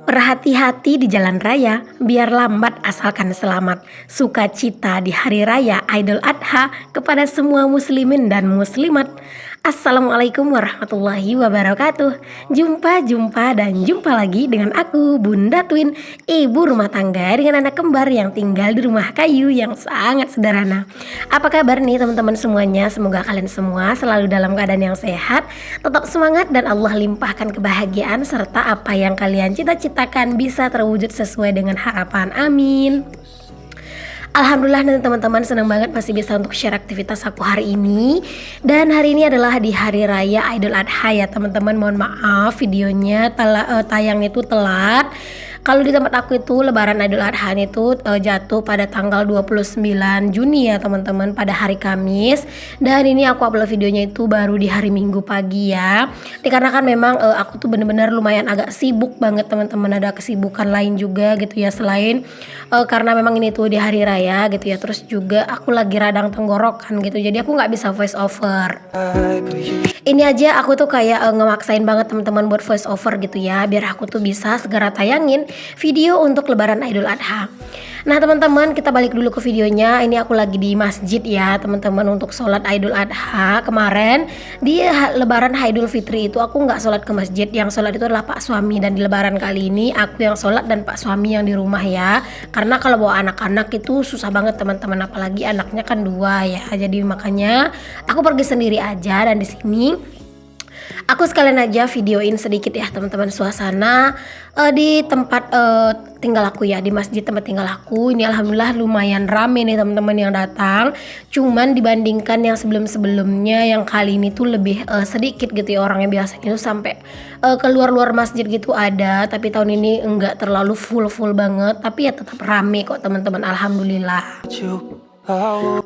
Berhati-hati di jalan raya, biar lambat asalkan selamat. Sukacita di Hari Raya Idul Adha kepada semua muslimin dan muslimat. Assalamualaikum warahmatullahi wabarakatuh. Jumpa dan jumpa lagi dengan aku, Bunda Twin, ibu rumah tangga dengan anak kembar yang tinggal di rumah kayu yang sangat sederhana. Apa kabar nih teman-teman semuanya? Semoga kalian semua selalu dalam keadaan yang sehat, tetap semangat dan Allah limpahkan kebahagiaan serta apa yang kalian cita-citakan bisa terwujud sesuai dengan harapan. Amin. Alhamdulillah nih teman-teman, senang banget masih bisa untuk share aktivitas aku hari ini. Dan hari ini adalah di hari raya Idul Adha ya teman-teman. Mohon maaf videonya tayang itu telat. Kalau di tempat aku itu lebaran Idul Adha itu jatuh pada tanggal 29 Juni ya teman-teman, pada hari Kamis. Dan ini aku upload videonya itu baru di hari Minggu pagi ya. Dikarenakan memang aku tuh bener-bener lumayan agak sibuk banget teman-teman, ada kesibukan lain juga gitu ya selain karena memang ini tuh di hari raya gitu ya. Terus juga aku lagi radang tenggorokan gitu, jadi aku nggak bisa voice over. Ini aja aku tuh kayak ngemaksain banget teman-teman buat voice over gitu ya, biar aku tuh bisa segera tayangin video untuk lebaran Idul Adha. Nah teman-teman, kita balik dulu ke videonya. Ini aku lagi di masjid ya teman-teman untuk sholat Idul Adha. Kemarin di lebaran Idul Fitri itu aku nggak sholat ke masjid, yang sholat itu adalah Pak suami. Dan di lebaran kali ini aku yang sholat dan Pak suami yang di rumah ya, karena kalau bawa anak-anak itu susah banget teman-teman, apalagi anaknya kan 2 ya. Jadi makanya aku pergi sendiri aja. Dan di sini aku sekalian aja videoin sedikit ya teman-teman suasana di tempat tinggal aku ya, di masjid tempat tinggal aku. Ini alhamdulillah lumayan rame nih teman-teman yang datang. Cuman dibandingkan yang sebelum-sebelumnya, yang kali ini tuh lebih sedikit gitu ya orangnya. Biasanya tuh sampai keluar-luar masjid gitu ada, tapi tahun ini enggak terlalu full banget, tapi ya tetap rame kok teman-teman, alhamdulillah.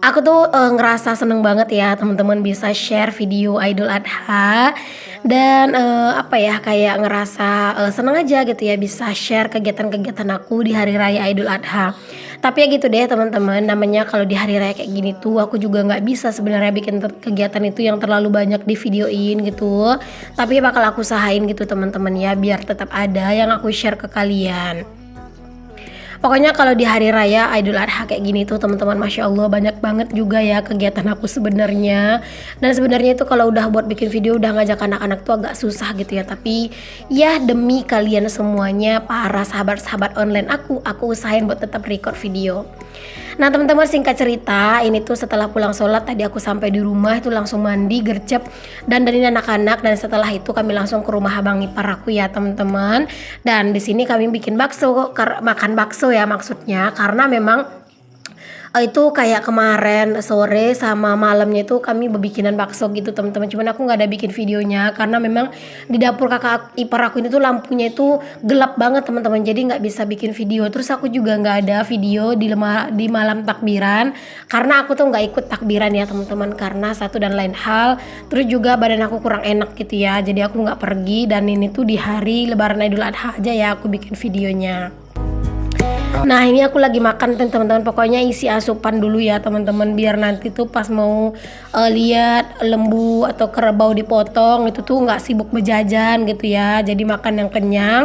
Aku tuh ngerasa seneng banget ya teman-teman bisa share video Idul Adha. Dan apa ya, kayak ngerasa seneng aja gitu ya bisa share kegiatan-kegiatan aku di hari raya Idul Adha. Tapi ya gitu deh teman-teman, namanya kalau di hari raya kayak gini tuh aku juga nggak bisa sebenarnya bikin kegiatan itu yang terlalu banyak di videoin gitu. Tapi bakal aku usahain gitu teman-teman ya, biar tetap ada yang aku share ke kalian. Pokoknya kalau di hari raya Idul Adha kayak gini tuh teman-teman, masya Allah banyak banget juga ya kegiatan aku sebenarnya. Dan sebenarnya itu kalau udah buat bikin video udah ngajak anak-anak tuh agak susah gitu ya. Tapi ya demi kalian semuanya para sahabat-sahabat online aku usahain buat tetap record video. Nah teman-teman, singkat cerita, ini tuh setelah pulang sholat tadi aku sampai di rumah itu langsung mandi, gercep, dan dari anak-anak. Dan setelah itu kami langsung ke rumah abang ipar aku ya teman-teman. Dan di sini kami bikin bakso, makan bakso ya maksudnya, karena memang itu kayak kemarin sore sama malamnya itu kami berbikinan bakso gitu teman-teman. Cuman aku nggak ada bikin videonya karena memang di dapur kakak ipar aku ini tuh lampunya itu gelap banget teman-teman, jadi nggak bisa bikin video. Terus aku juga nggak ada video di malam takbiran karena aku tuh nggak ikut takbiran ya teman-teman, karena satu dan lain hal. Terus juga badan aku kurang enak gitu ya, jadi aku nggak pergi. Dan ini tuh di hari lebaran Idul Adha aja ya aku bikin videonya. Nah ini aku lagi makan teman-teman, pokoknya isi asupan dulu ya teman-teman, biar nanti tuh pas mau lihat lembu atau kerbau dipotong itu tuh nggak sibuk berjajan gitu ya, jadi makan yang kenyang.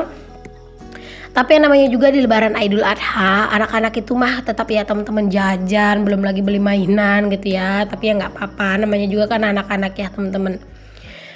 Tapi yang namanya juga di lebaran Idul Adha, anak-anak itu mah tetap ya teman-teman jajan, belum lagi beli mainan gitu ya. Tapi ya nggak apa-apa, namanya juga kan anak-anak ya teman-teman.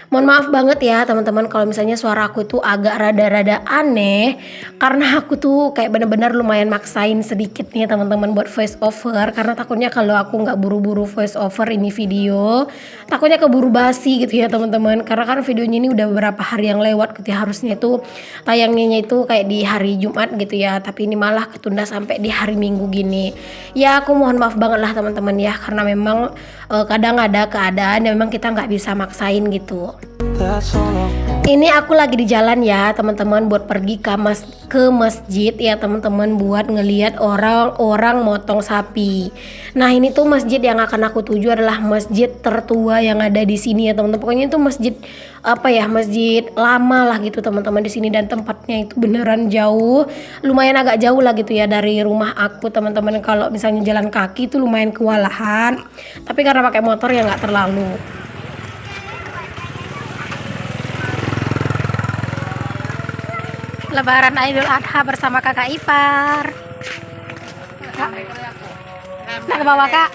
Mohon maaf banget ya teman-teman kalau misalnya suara aku tuh agak rada-rada aneh, karena aku tuh kayak bener-bener lumayan maksain sedikit nih teman-teman buat voice over, karena takutnya kalau aku nggak buru-buru voice over ini video takutnya keburu basi gitu ya teman-teman, karena kan videonya ini udah beberapa hari yang lewat gitu ya, harusnya itu tayangnya itu kayak di hari Jumat gitu ya, tapi ini malah ketunda sampai di hari Minggu gini ya. Aku mohon maaf banget lah teman-teman ya, karena memang kadang ada keadaan yang memang kita nggak bisa maksain gitu. Ini aku lagi di jalan ya teman-teman buat pergi ke masjid ya teman-teman, buat ngelihat orang-orang motong sapi. Nah ini tuh masjid yang akan aku tuju adalah masjid tertua yang ada di sini ya teman-teman. Pokoknya itu masjid apa ya, masjid lama lah gitu teman-teman di sini, dan tempatnya itu beneran jauh, lumayan agak jauh lah gitu ya dari rumah aku teman-teman. Kalau misalnya jalan kaki itu lumayan kewalahan, tapi karena pakai motor ya nggak terlalu. Lebaran Idul Adha bersama kakak ipar. Kak, nak ke bawah kak.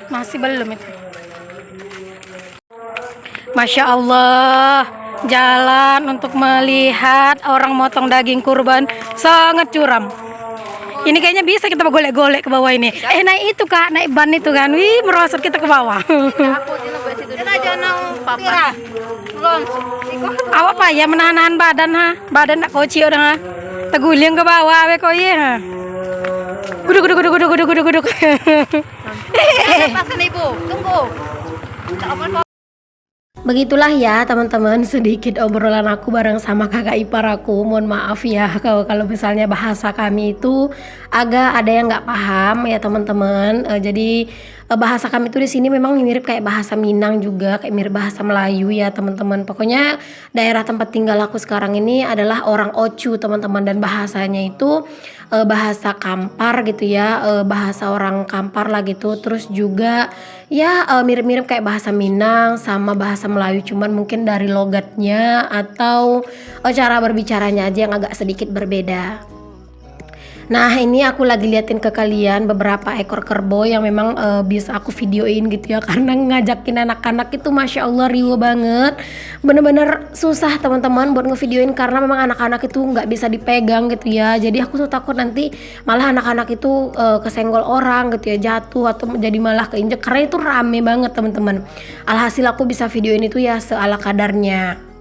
Masih belum itu. Masya Allah, jalan untuk melihat orang motong daging kurban sangat curam. Ini kayaknya bisa kita golek-golek ke bawah ini. Naik itu kak, naik ban itu kan. Wih, merosot kita ke bawah. Awak apa ya menahan badan ha? Badan nak koci udah ha? Teguling ke bawah we koye ha. Guduk. Lepaskan ibu, tunggu. Begitulah ya teman-teman, sedikit obrolan aku bareng sama kakak ipar aku. Mohon maaf ya kalau misalnya bahasa kami itu agak ada yang nggak paham ya teman-teman. Jadi bahasa kami itu di sini memang mirip kayak bahasa Minang juga, kayak mirip bahasa Melayu ya teman-teman. Pokoknya daerah tempat tinggal aku sekarang ini adalah orang Ocu teman-teman, dan bahasanya itu bahasa Kampar gitu ya, bahasa orang Kampar lah gitu. Terus juga ya mirip-mirip kayak bahasa Minang sama bahasa Melayu, cuman mungkin dari logatnya atau cara berbicaranya aja yang agak sedikit berbeda. Nah ini aku lagi liatin ke kalian beberapa ekor kerbau yang memang bisa aku videoin gitu ya, karena ngajakin anak-anak itu Masya Allah riuh banget. Bener-bener susah teman-teman buat ngevideoin karena memang anak-anak itu nggak bisa dipegang gitu ya. Jadi aku tuh takut nanti malah anak-anak itu kesenggol orang gitu ya, jatuh atau jadi malah keinjek karena itu rame banget teman-teman. Alhasil aku bisa videoin itu ya seala kadarnya.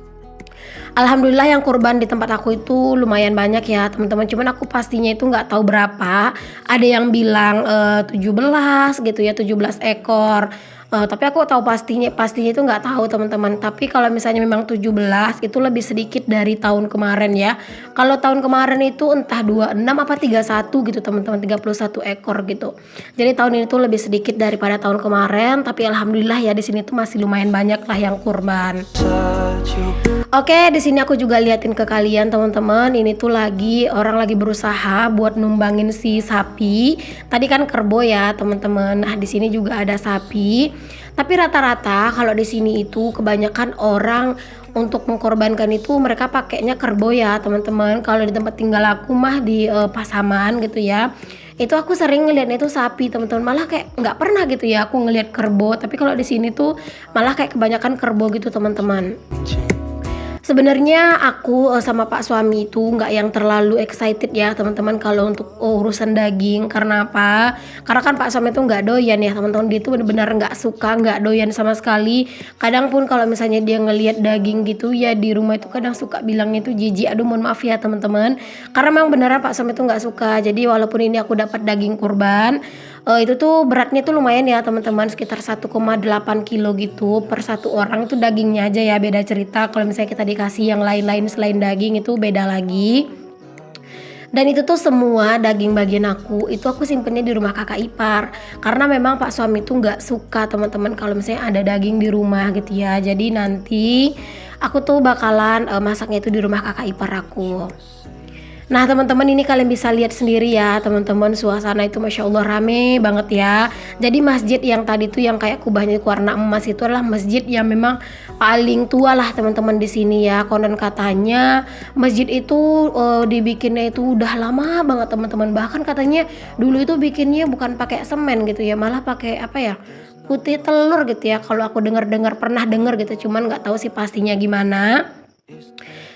Alhamdulillah yang kurban di tempat aku itu lumayan banyak ya teman-teman. Cuman aku pastinya itu nggak tahu berapa. Ada yang bilang 17 gitu ya, 17 ekor. Tapi aku tahu pastinya itu nggak tahu teman-teman. Tapi kalau misalnya memang 17 itu lebih sedikit dari tahun kemarin ya. Kalau tahun kemarin itu entah 26 apa 31 gitu teman-teman, 31 ekor gitu. Jadi tahun ini tuh lebih sedikit daripada tahun kemarin. Tapi alhamdulillah ya di sini tuh masih lumayan banyak lah yang kurban. Oke, di sini aku juga liatin ke kalian teman-teman. Ini tuh orang lagi berusaha buat numbangin si sapi. Tadi kan kerbau ya teman-teman. Nah di sini juga ada sapi. Tapi rata-rata kalau di sini itu kebanyakan orang untuk mengkorbankan itu mereka pakainya kerbau ya teman-teman. Kalau di tempat tinggal aku mah di Pasaman gitu ya, itu aku sering ngeliat itu sapi teman-teman. Malah kayak nggak pernah gitu ya aku ngeliat kerbau. Tapi kalau di sini tuh malah kayak kebanyakan kerbau gitu teman-teman. Sebenarnya aku sama Pak suami itu nggak yang terlalu excited ya teman-teman kalau untuk urusan daging. Karena apa? Karena kan Pak suami itu nggak doyan ya teman-teman. Dia itu benar-benar nggak suka, nggak doyan sama sekali. Kadang pun kalau misalnya dia ngelihat daging gitu ya di rumah itu kadang suka bilangnya itu jijik. Aduh mohon maaf ya teman-teman. Karena memang beneran Pak suami itu nggak suka. Jadi walaupun ini aku dapat daging kurban, itu tuh beratnya tuh lumayan ya teman-teman, sekitar 1,8 kilo gitu per satu orang. Itu dagingnya aja ya, beda cerita kalau misalnya kita dikasih yang lain-lain selain daging itu beda lagi. Dan itu tuh semua daging bagian aku itu aku simpennya di rumah kakak ipar, karena memang Pak suami tuh nggak suka teman-teman kalau misalnya ada daging di rumah gitu ya. Jadi nanti aku tuh bakalan masaknya itu di rumah kakak ipar aku. Nah teman-teman, ini kalian bisa lihat sendiri ya teman-teman, suasana itu Masya Allah rame banget ya. Jadi masjid yang tadi tuh yang kayak kubahnya warna emas itu adalah masjid yang memang paling tua lah teman-teman di sini ya. Konon katanya masjid itu dibikinnya itu udah lama banget teman-teman. Bahkan katanya dulu itu bikinnya bukan pakai semen gitu ya, malah pakai apa ya, putih telur gitu ya. Kalau aku pernah dengar gitu, cuman nggak tahu sih pastinya gimana.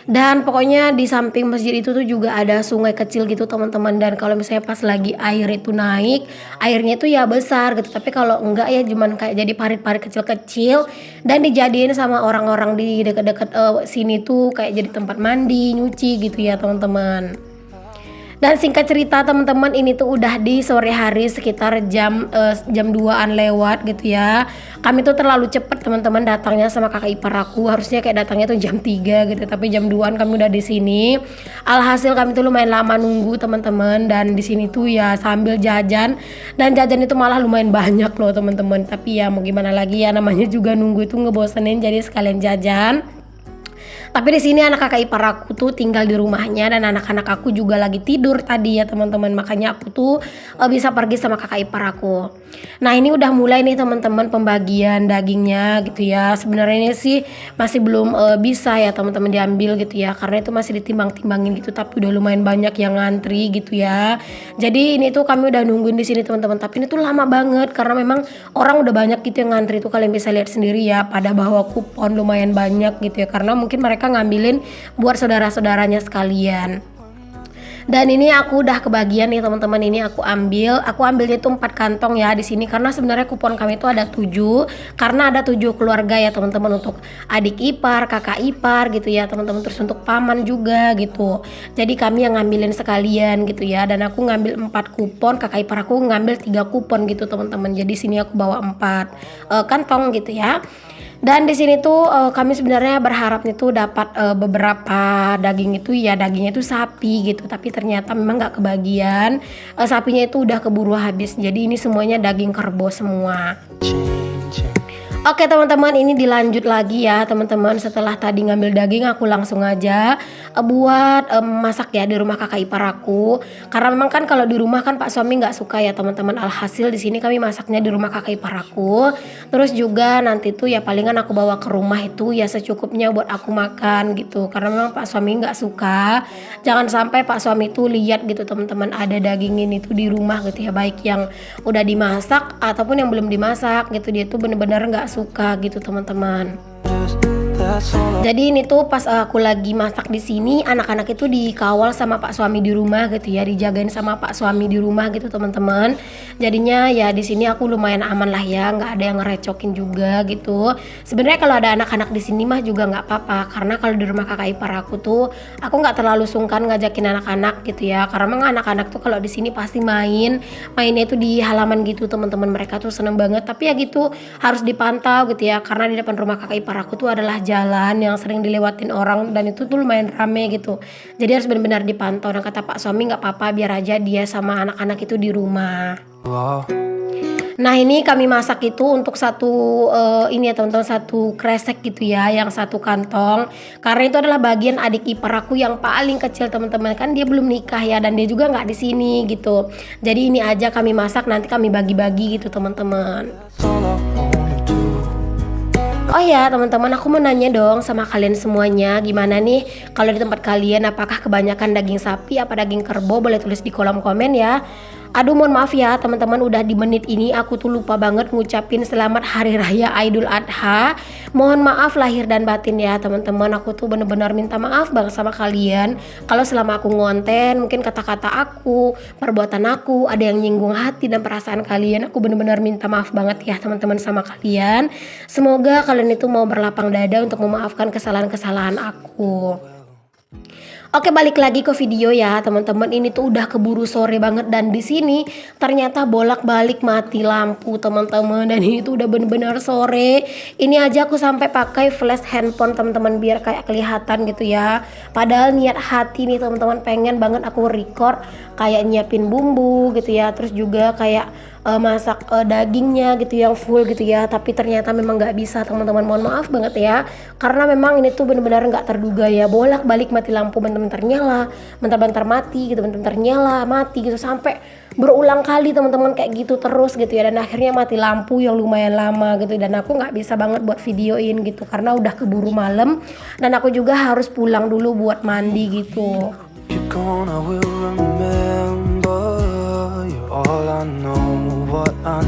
Dan pokoknya di samping masjid itu tuh juga ada sungai kecil gitu teman-teman. Dan kalau misalnya pas lagi air itu naik, airnya itu ya besar gitu. Tapi kalau enggak ya cuman kayak jadi parit-parit kecil-kecil. Dan dijadiin sama orang-orang di dekat-dekat sini tuh kayak jadi tempat mandi, nyuci gitu ya teman-teman. Dan singkat cerita teman-teman, ini tuh udah di sore hari sekitar jam 2-an lewat gitu ya. Kami tuh terlalu cepet teman-teman datangnya sama kakak ipar aku. Harusnya kayak datangnya tuh jam 3 gitu, tapi jam 2-an kami udah di sini. Alhasil kami tuh lumayan lama nunggu teman-teman, dan di sini tuh ya sambil jajan. Dan jajan itu malah lumayan banyak loh teman-teman. Tapi ya mau gimana lagi ya, namanya juga nunggu itu ngebosenin, jadi sekalian jajan. Tapi di sini anak kakak ipar aku tuh tinggal di rumahnya dan anak-anak aku juga lagi tidur tadi ya teman-teman. Makanya aku tuh bisa pergi sama kakak ipar aku. Nah ini udah mulai nih teman-teman pembagian dagingnya gitu ya. Sebenarnya ini sih masih belum bisa ya teman-teman diambil gitu ya. Karena itu masih ditimbang-timbangin gitu. Tapi udah lumayan banyak yang ngantri gitu ya. Jadi ini tuh kami udah nungguin di sini teman-teman. Tapi ini tuh lama banget karena memang orang udah banyak gitu yang ngantri tuh, kalian bisa lihat sendiri ya. Pada bawa kupon lumayan banyak gitu ya. Karena mungkin mereka ngambilin buat saudara-saudaranya sekalian. Dan ini aku udah kebagian nih teman-teman, ini aku ambilnya tuh 4 kantong ya di sini karena sebenarnya kupon kami itu ada 7 karena ada 7 keluarga ya teman-teman, untuk adik ipar, kakak ipar gitu ya teman-teman, terus untuk paman juga gitu. Jadi kami yang ngambilin sekalian gitu ya, dan aku ngambil 4 kupon, kakak ipar aku ngambil 3 kupon gitu teman-teman. Jadi sini aku bawa 4 kantong gitu ya. Dan di sini tuh kami sebenarnya berharapnya tuh dapat beberapa daging itu ya, dagingnya itu sapi gitu, tapi ternyata memang nggak kebagian. Sapinya itu udah keburu habis, jadi ini semuanya daging kerbau semua. Oke teman-teman, ini dilanjut lagi ya teman-teman. Setelah tadi ngambil daging, aku langsung aja buat masak ya di rumah kakak ipar aku. Karena memang kan kalau di rumah kan Pak suami nggak suka ya teman-teman. Alhasil di sini kami masaknya di rumah kakak ipar aku. Terus juga nanti tuh ya palingan aku bawa ke rumah itu ya secukupnya buat aku makan gitu. Karena memang Pak suami nggak suka. Jangan sampai Pak suami tuh lihat gitu teman-teman ada daging ini tuh di rumah gitu ya, baik yang udah dimasak ataupun yang belum dimasak gitu, dia tuh bener-bener nggak suka gitu teman-teman. Jadi ini tuh pas aku lagi masak di sini, anak-anak itu dikawal sama Pak suami di rumah gitu ya, dijagain sama Pak suami di rumah gitu teman-teman. Jadinya ya di sini aku lumayan aman lah ya, nggak ada yang ngerecokin juga gitu. Sebenarnya kalau ada anak-anak di sini mah juga nggak apa-apa, karena kalau di rumah kakak ipar aku tuh aku nggak terlalu sungkan ngajakin anak-anak gitu ya, karena memang anak-anak tuh kalau di sini pasti mainnya itu di halaman gitu teman-teman. Mereka tuh seneng banget, tapi ya gitu harus dipantau gitu ya, karena di depan rumah kakak ipar aku tuh adalah jalan yang sering dilewatin orang dan itu tuh lumayan rame gitu. Jadi harus benar-benar dipantau, dan kata Pak suami nggak apa-apa, biar aja dia sama anak-anak itu di rumah. Nah ini kami masak itu untuk satu ini ya teman-teman, satu kresek gitu ya, yang satu kantong, karena itu adalah bagian adik ipar aku yang paling kecil teman-teman, kan dia belum nikah ya, dan dia juga nggak di sini gitu. Jadi ini aja kami masak, nanti kami bagi-bagi gitu teman-teman. Oh ya teman-teman, aku mau nanya dong sama kalian semuanya, gimana nih kalau di tempat kalian, apakah kebanyakan daging sapi apa daging kerbau? Boleh tulis di kolom komen ya. Aduh mohon maaf ya teman-teman, udah di menit ini aku tuh lupa banget ngucapin selamat hari raya Idul Adha. Mohon maaf lahir dan batin ya teman-teman, aku tuh bener-bener minta maaf banget sama kalian kalau selama aku ngonten mungkin kata-kata aku, perbuatan aku ada yang nyinggung hati dan perasaan kalian. Aku bener-bener minta maaf banget ya teman-teman sama kalian. Semoga kalian itu mau berlapang dada untuk memaafkan kesalahan-kesalahan aku. Oke, balik lagi ke video ya teman-teman. Ini tuh udah keburu sore banget, dan di sini ternyata bolak-balik mati lampu teman-teman, dan ini tuh udah bener-bener sore. Ini aja aku sampai pakai flash handphone teman-teman biar kayak kelihatan gitu ya. Padahal niat hati nih teman-teman, pengen banget aku record kayak nyiapin bumbu gitu ya, terus juga kayak masak dagingnya gitu yang full gitu ya, tapi ternyata memang nggak bisa teman-teman. Mohon maaf banget ya, karena memang ini tuh benar-benar nggak terduga ya, bolak-balik mati lampu, bentar-bentar nyala, bentar-bentar mati gitu, bentar-bentar nyala mati gitu, sampai berulang kali teman-teman kayak gitu terus gitu ya, dan akhirnya mati lampu yang lumayan lama gitu, dan aku nggak bisa banget buat videoin gitu karena udah keburu malam dan aku juga harus pulang dulu buat mandi gitu.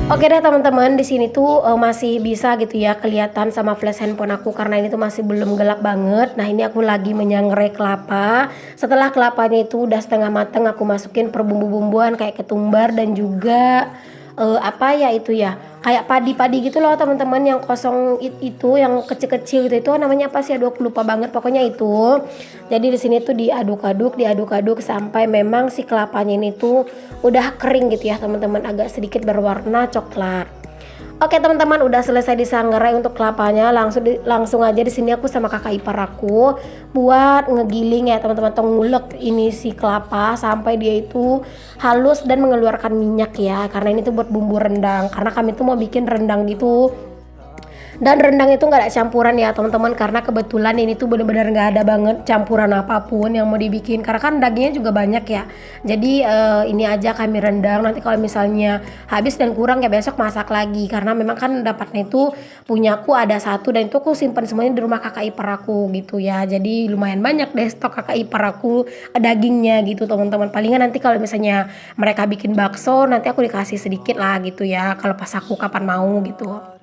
Oke deh teman-teman, di sini tuh masih bisa gitu ya kelihatan sama flash handphone aku karena ini tuh masih belum gelap banget. Nah ini aku lagi menyangrai kelapa. Setelah kelapanya itu udah setengah matang, aku masukin per bumbu-bumbuan kayak ketumbar dan juga apa ya itu ya, kayak padi-padi gitu loh teman-teman, yang kosong itu yang kecil-kecil gitu, itu namanya apa sih, aduh aku lupa banget, pokoknya itu. Jadi di sini tuh diaduk-aduk sampai memang si kelapanya ini tuh udah kering gitu ya teman-teman, agak sedikit berwarna coklat. Oke teman-teman, udah selesai disangrai untuk kelapanya, langsung aja di sini aku sama kakak ipar aku buat ngegiling ya teman-teman, atau ngulek ini si kelapa sampai dia itu halus dan mengeluarkan minyak ya, karena ini tuh buat bumbu rendang, karena kami tuh mau bikin rendang gitu. Dan rendang itu nggak ada campuran ya teman-teman, karena kebetulan ini tuh bener-bener nggak ada banget campuran apapun yang mau dibikin, karena kan dagingnya juga banyak ya. Jadi ini aja kami rendang, nanti kalau misalnya habis dan kurang ya besok masak lagi, karena memang kan dapatnya itu punyaku ada satu dan itu aku simpan semuanya di rumah kakak ipar aku gitu ya. Jadi lumayan banyak deh stok kakak ipar aku dagingnya gitu teman-teman. Palingan nanti kalau misalnya mereka bikin bakso nanti aku dikasih sedikit lah gitu ya, kalau pas aku kapan mau gitu.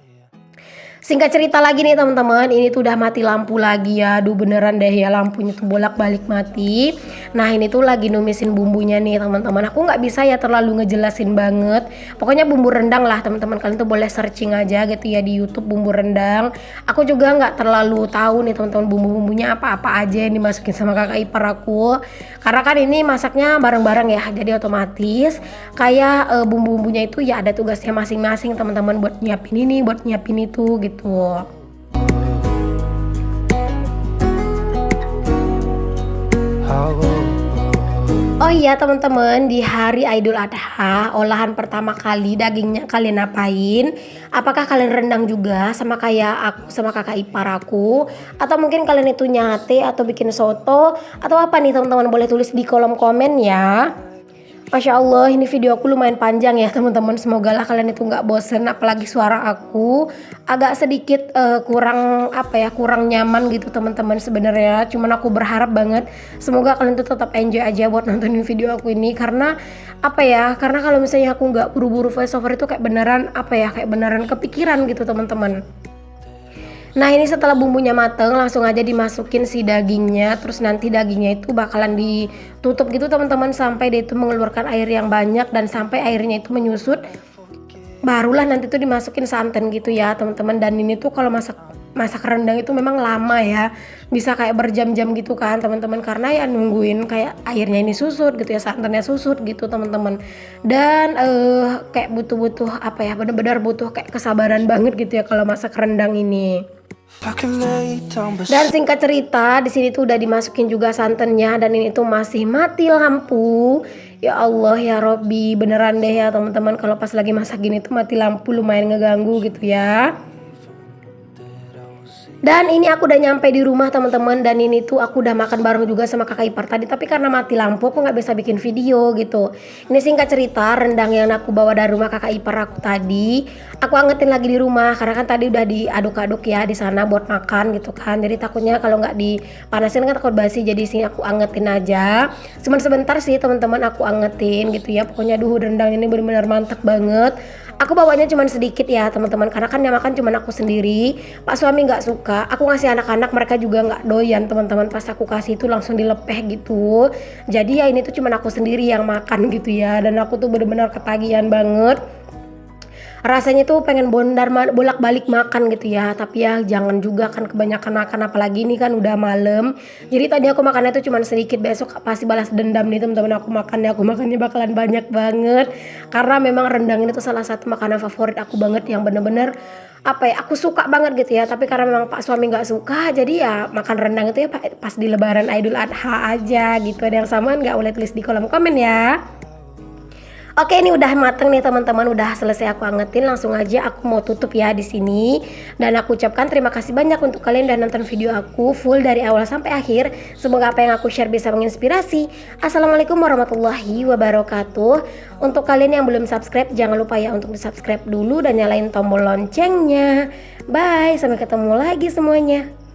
Singkat cerita lagi nih teman-teman, ini tuh udah mati lampu lagi ya. Aduh beneran deh ya, lampunya tuh bolak-balik mati. Nah ini tuh lagi numisin bumbunya nih teman-teman. Aku nggak bisa ya terlalu ngejelasin banget. Pokoknya bumbu rendang lah teman-teman. Kalian tuh boleh searching aja gitu ya di YouTube bumbu rendang. Aku juga nggak terlalu tahu nih teman-teman bumbu-bumbunya apa-apa aja yang dimasukin sama kakak ipar aku. Karena kan ini masaknya bareng-bareng ya. Jadi otomatis kayak bumbu-bumbunya itu ya ada tugasnya masing-masing teman-teman, buat nyiapin ini, buat nyiapin itu gitu. Oh iya teman-teman, di hari Idul Adha olahan pertama kali dagingnya kalian apain? Apakah kalian rendang juga sama kayak aku sama kakak ipar aku? Atau mungkin kalian itu nyate atau bikin soto? Atau apa nih teman-teman, boleh tulis di kolom komen ya. Masya Allah, ini video aku lumayan panjang ya teman-teman. Semoga lah kalian itu nggak bosen, apalagi suara aku agak sedikit kurang kurang nyaman gitu teman-teman sebenarnya. Cuman aku berharap banget semoga kalian tuh tetap enjoy aja buat nontonin video aku ini, karena karena kalau misalnya aku nggak buru-buru voice over itu kayak beneran kayak beneran kepikiran gitu teman-teman. Nah ini setelah bumbunya mateng langsung aja dimasukin si dagingnya. Terus nanti dagingnya itu bakalan ditutup gitu teman-teman, sampai dia itu mengeluarkan air yang banyak dan sampai airnya itu menyusut. Barulah nanti tuh dimasukin santan gitu ya teman-teman. Dan ini tuh kalau masak rendang itu memang lama ya, bisa kayak berjam-jam gitu kan teman-teman, karena ya nungguin kayak airnya ini susut gitu ya, santannya susut gitu teman-teman. Dan kayak butuh bener-bener butuh kayak kesabaran banget gitu ya kalau masak rendang ini. Dan singkat cerita di sini tuh udah dimasukin juga santannya dan ini tuh masih mati lampu. Ya Allah ya Robbi, beneran deh ya teman-teman, kalau pas lagi masak gini tuh mati lampu lumayan ngeganggu gitu ya. Dan ini aku udah nyampe di rumah teman-teman, dan ini tuh aku udah makan bareng juga sama kakak ipar tadi, tapi karena mati lampu aku nggak bisa bikin video gitu. Ini singkat cerita, rendang yang aku bawa dari rumah kakak ipar aku tadi aku angetin lagi di rumah, karena kan tadi udah diaduk-aduk ya di sana buat makan gitu kan. Jadi takutnya kalau nggak dipanasin kan takut basi, jadi sini aku angetin aja. Cuman sebentar sih teman-teman aku angetin gitu ya. Pokoknya rendang ini benar-benar mantap banget. Aku bawanya cuma sedikit ya teman-teman, karena kan yang makan cuma aku sendiri. Pak suami nggak suka. Aku ngasih anak-anak, mereka juga nggak doyan teman-teman. Pas aku kasih itu langsung dilepeh gitu. Jadi ya ini tuh cuma aku sendiri yang makan gitu ya. Dan aku tuh bener-bener ketagihan banget. Rasanya tuh pengen bolak-balik makan gitu ya, tapi ya jangan juga kan kebanyakan makan, apalagi ini kan udah malam. Jadi tadi aku makannya tuh cuma sedikit, besok pasti balas dendam nih teman-teman. Aku makannya bakalan banyak banget, karena memang rendang ini tuh salah satu makanan favorit aku banget, yang bener-bener aku suka banget gitu ya. Tapi karena memang pak suami nggak suka, jadi ya makan rendang itu ya pas di lebaran Idul Adha aja gitu. Ada yang samaan nggak, boleh tulis di kolom komen ya. Oke, ini udah mateng nih teman-teman, udah selesai aku angetin. Langsung aja aku mau tutup ya di sini. Dan aku ucapkan terima kasih banyak untuk kalian udah nonton video aku full dari awal sampai akhir. Semoga apa yang aku share bisa menginspirasi. Assalamualaikum warahmatullahi wabarakatuh. Untuk kalian yang belum subscribe, jangan lupa ya untuk di subscribe dulu dan nyalain tombol loncengnya. Bye, sampai ketemu lagi semuanya.